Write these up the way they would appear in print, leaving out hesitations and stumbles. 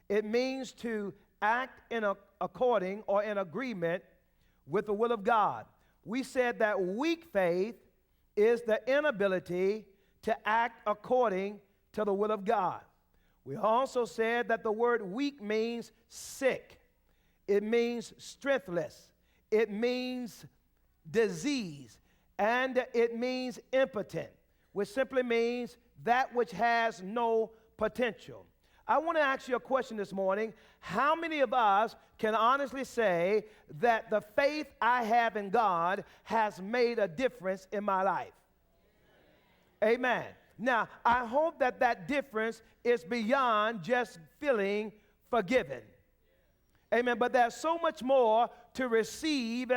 It means to act according or in agreement with the will of God. We said that weak faith is the inability to act according to the will of God. We also said that the word weak means sick. It means strengthless. It means disease. And it means impotent, which simply means that which has no potential. I want to ask you a question this morning. How many of us can honestly say that the faith I have in God has made a difference in my life? Amen. Now, I hope that that difference is beyond just feeling forgiven. Amen. But there's so much more to receive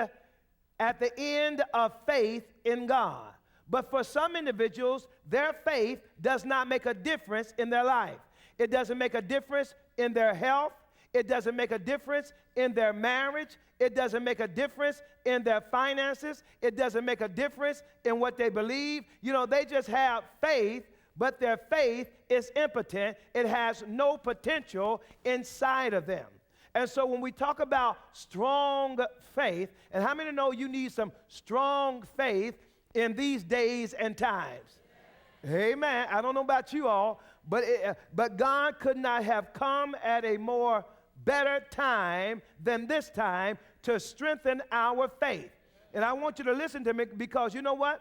at the end of faith in God. But for some individuals, their faith does not make a difference in their life. It doesn't make a difference in their health. It doesn't make a difference in their marriage. It doesn't make a difference in their finances. It doesn't make a difference in what they believe. You know, they just have faith, but their faith is impotent. It has no potential inside of them. And so when we talk about strong faith, and how many know you need some strong faith in these days and times? Amen. I don't know about you all, but God could not have come at a more better time than this time to strengthen our faith. And I want you to listen to me, because you know what?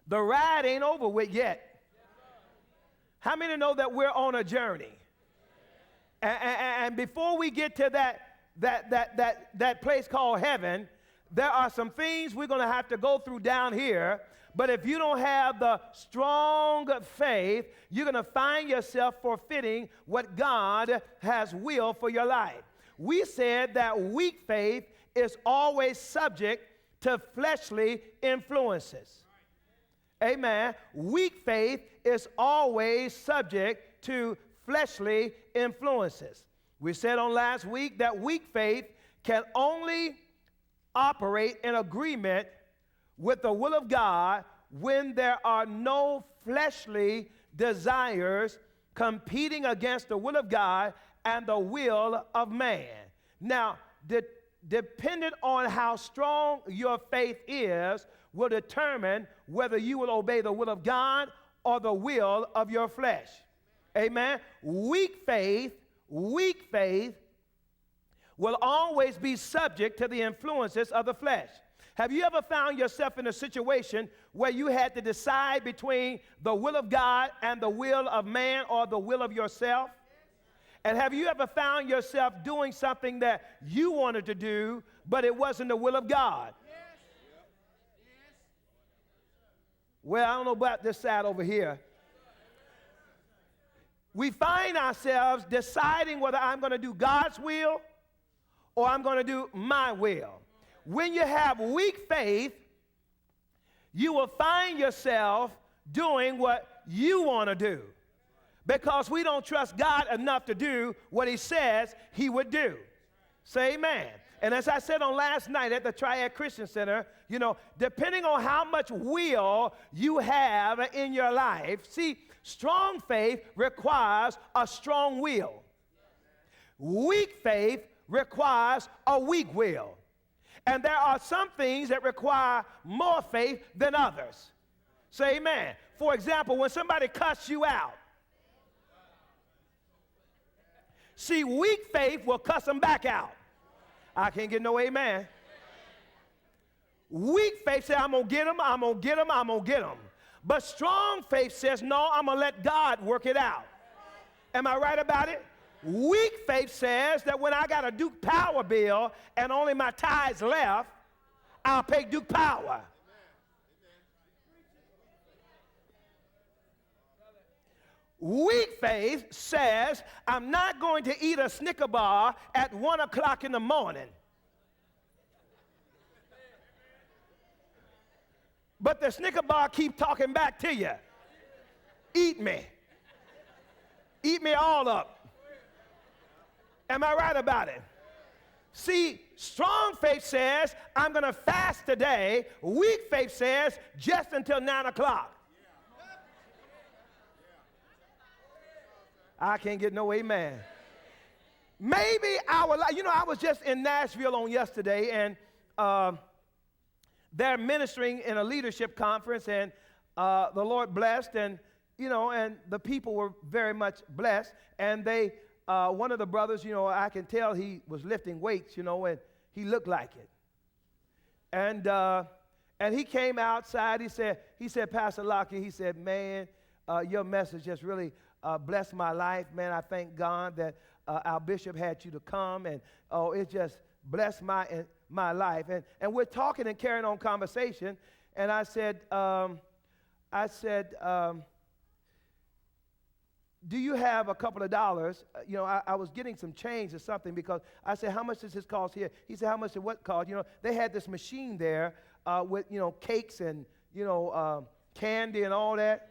The ride ain't over with yet. How many know that we're on a journey? And before we get to that place called heaven, there are some things we're going to have to go through down here. But if you don't have the strong faith, you're going to find yourself forfeiting what God has willed for your life. We said that weak faith is always subject to fleshly influences. Amen. Weak faith is always subject to fleshly influences. We said on last week that weak faith can only operate in agreement with the will of God when there are no fleshly desires competing against the will of God and the will of man. Now, dependent on how strong your faith is will determine whether you will obey the will of God or the will of your flesh. Amen. Weak faith will always be subject to the influences of the flesh. Have you ever found yourself in a situation where you had to decide between the will of God and the will of man, or the will of yourself? And have you ever found yourself doing something that you wanted to do, but it wasn't the will of God? Well, I don't know about this side over here. We find ourselves deciding whether I'm going to do God's will or I'm going to do my will. When you have weak faith, you will find yourself doing what you want to do, because we don't trust God enough to do what he says he would do. Say amen. And as I said on last night at the Triad Christian Center, you know, depending on how much will you have in your life, see, strong faith requires a strong will. Weak faith requires a weak will. And there are some things that require more faith than others. Say amen. For example, when somebody cuts you out, see, weak faith will cuss them back out. I can't get no amen. Weak faith says, I'm going to get them, I'm going to get them, I'm going to get them. But strong faith says, no, I'm going to let God work it out. Am I right about it? Weak faith says that when I got a Duke Power bill and only my tithes left, I'll pay Duke Power. Weak faith says, I'm not going to eat a Snicker bar at 1 o'clock in the morning. But the Snicker bar keep talking back to you. Eat me. Eat me all up. Am I right about it? See, strong faith says, I'm going to fast today. Weak faith says, just until 9 o'clock. I can't get no amen. Maybe our life, I was just in Nashville on yesterday, and they're ministering in a leadership conference, and the Lord blessed, and and the people were very much blessed, and they, one of the brothers, I can tell he was lifting weights, and he looked like it. And he came outside, he said, Pastor Lockie, he said, man, your message just really blessed my life, man. I thank God that our bishop had you to come, and it just blessed my life. And we're talking and carrying on conversation, and I said, do you have a couple of dollars? I was getting some change or something, because I said, how much does this cost here? He said, how much did what cost? They had this machine there with, cakes and, candy and all that.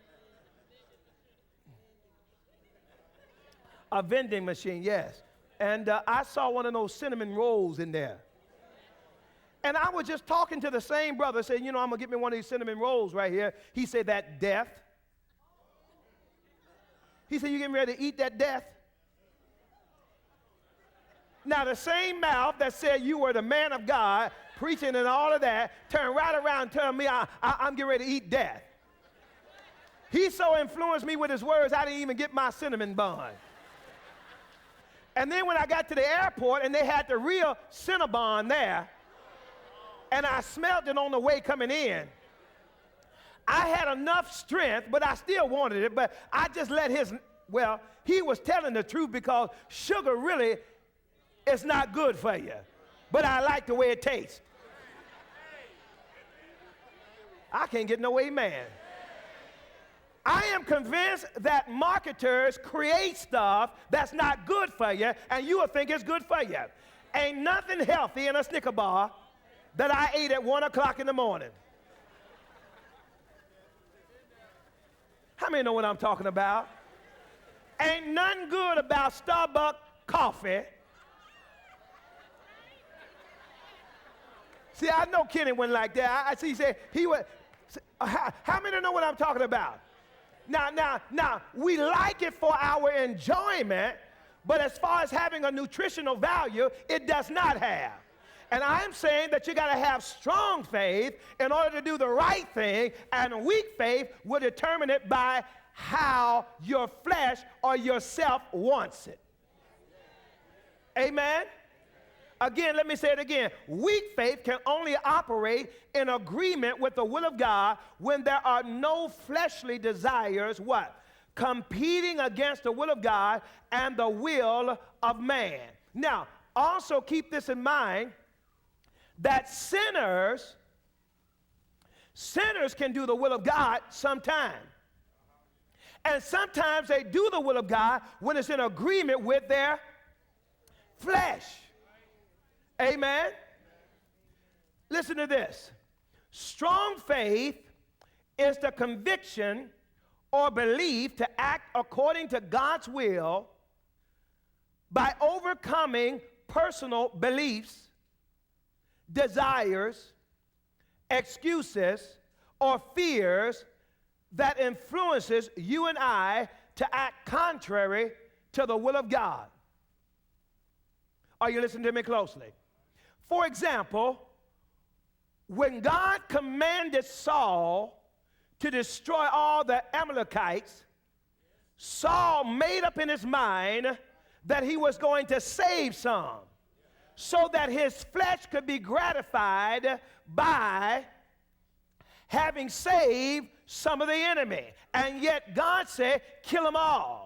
A vending machine, yes. And I saw one of those cinnamon rolls in there. And I was just talking to the same brother, saying, I'm going to get me one of these cinnamon rolls right here. He said, that death. He said, you getting ready to eat that death? Now, the same mouth that said you were the man of God, preaching and all of that, turned right around and told me I'm getting ready to eat death. He so influenced me with his words, I didn't even get my cinnamon bun. And then when I got to the airport and they had the real Cinnabon there, and I smelled it on the way coming in, I had enough strength, but I still wanted it, but I just let he was telling the truth, because sugar really is not good for you, but I like the way it tastes. I can't get no amen. I am convinced that marketers create stuff that's not good for you, and you will think it's good for you. Ain't nothing healthy in a Snicker bar that I ate at 1 o'clock in the morning. How many know what I'm talking about? Ain't nothing good about Starbucks coffee. See, I know Kenny went like that. I see he said he would. How many know what I'm talking about? Now, we like it for our enjoyment, but as far as having a nutritional value, it does not have. And I'm saying that you got to have strong faith in order to do the right thing, and weak faith will determine it by how your flesh or yourself wants it. Amen? Again, let me say it again. Weak faith can only operate in agreement with the will of God when there are no fleshly desires, what? Competing against the will of God and the will of man. Now, also keep this in mind, that sinners can do the will of God sometime. And sometimes they do the will of God when it's in agreement with their flesh. Amen? Listen to this. Strong faith is the conviction or belief to act according to God's will by overcoming personal beliefs, desires, excuses, or fears that influences you and I to act contrary to the will of God. Are you listening to me closely? For example, when God commanded Saul to destroy all the Amalekites, Saul made up in his mind that he was going to save some, so that his flesh could be gratified by having saved some of the enemy. And yet God said, kill them all.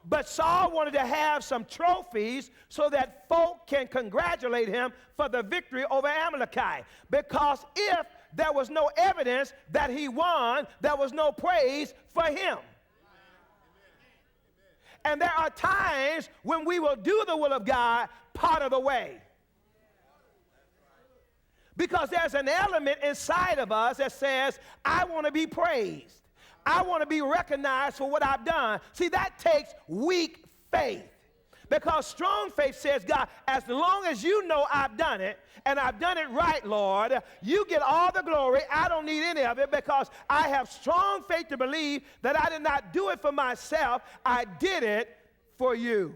But Saul wanted to have some trophies so that folk can congratulate him for the victory over Amalekite. Because if there was no evidence that he won, there was no praise for him. And there are times when we will do the will of God part of the way. Because there's an element inside of us that says, I want to be praised. I want to be recognized for what I've done. See, that takes weak faith. Because strong faith says, God, as long as you know I've done it, and I've done it right, Lord, you get all the glory. I don't need any of it, because I have strong faith to believe that I did not do it for myself. I did it for you.